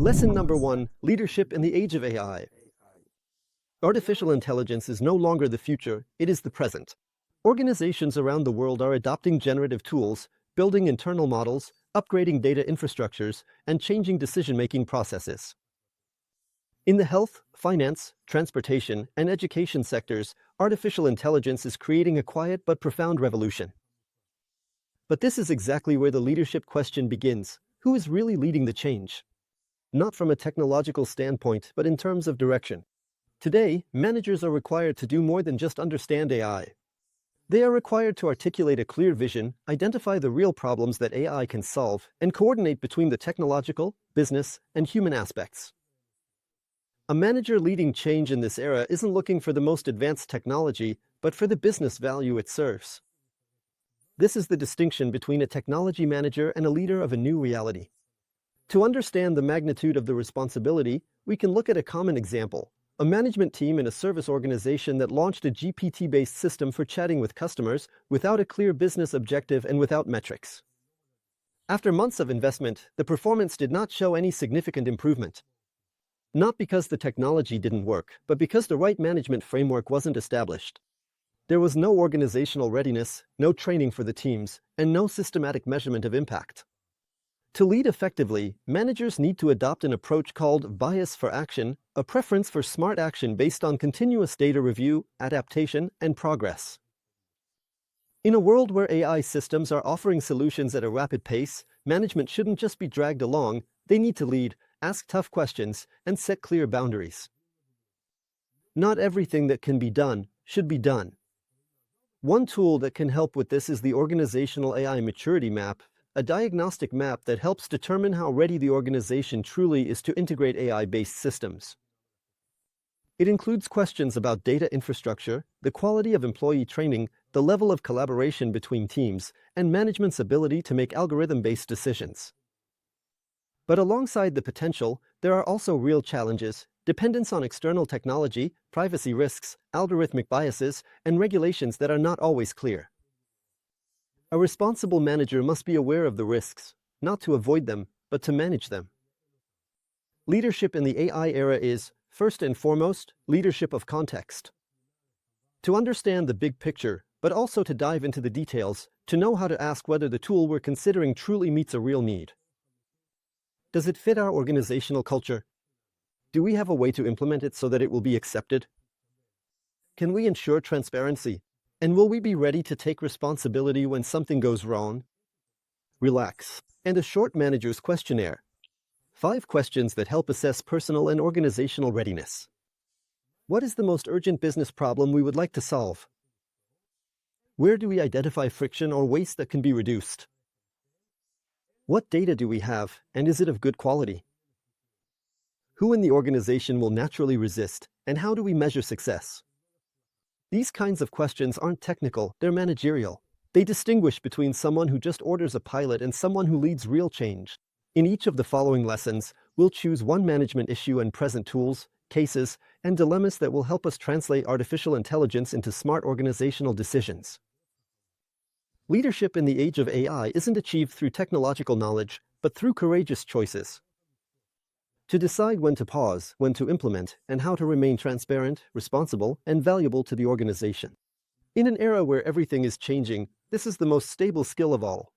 Lesson number 1, Leadership in the Age of AI. Artificial intelligence is no longer the future, it is the present. Organizations around the world are adopting generative tools, building internal models, upgrading data infrastructures, and changing decision-making processes. In the health, finance, transportation, and education sectors, artificial intelligence is creating a quiet but profound revolution. But this is exactly where the leadership question begins. Who is really leading the change? Not from a technological standpoint, but in terms of direction. Today, managers are required to do more than just understand AI. They are required to articulate a clear vision, identify the real problems that AI can solve, and coordinate between the technological, business, and human aspects. A manager leading change in this era isn't looking for the most advanced technology, but for the business value it serves. This is the distinction between a technology manager and a leader of a new reality. To understand the magnitude of the responsibility, we can look at a common example. A management team in a service organization that launched a GPT-based system for chatting with customers without a clear business objective and without metrics. After months of investment, the performance did not show any significant improvement. Not because the technology didn't work, but because the right management framework wasn't established. There was no organizational readiness, no training for the teams, and no systematic measurement of impact. To lead effectively, managers need to adopt an approach called bias for action, a preference for smart action based on continuous data review, adaptation, and progress. In a world where AI systems are offering solutions at a rapid pace, management shouldn't just be dragged along, they need to lead, ask tough questions, and set clear boundaries. Not everything that can be done should be done. One tool that can help with this is the Organizational AI Maturity Map, a diagnostic map that helps determine how ready the organization truly is to integrate AI-based systems. It includes questions about data infrastructure, the quality of employee training, the level of collaboration between teams, and management's ability to make algorithm-based decisions. But alongside the potential, there are also real challenges: dependence on external technology, privacy risks, algorithmic biases, and regulations that are not always clear. A responsible manager must be aware of the risks, not to avoid them, but to manage them. Leadership in the AI era is, first and foremost, leadership of context. To understand the big picture, but also to dive into the details, to know how to ask whether the tool we're considering truly meets a real need. Does it fit our organizational culture? Do we have a way to implement it so that it will be accepted? Can we ensure transparency? And will we be ready to take responsibility when something goes wrong? Relax. And a short manager's questionnaire. 5 questions that help assess personal and organizational readiness. What is the most urgent business problem we would like to solve? Where do we identify friction or waste that can be reduced? What data do we have, and is it of good quality? Who in the organization will naturally resist, and how do we measure success? These kinds of questions aren't technical, they're managerial. They distinguish between someone who just orders a pilot and someone who leads real change. In each of the following lessons, we'll choose one management issue and present tools, cases, and dilemmas that will help us translate artificial intelligence into smart organizational decisions. Leadership in the age of AI isn't achieved through technological knowledge, but through courageous choices. To decide when to pause, when to implement, and how to remain transparent, responsible, and valuable to the organization. In an era where everything is changing, this is the most stable skill of all.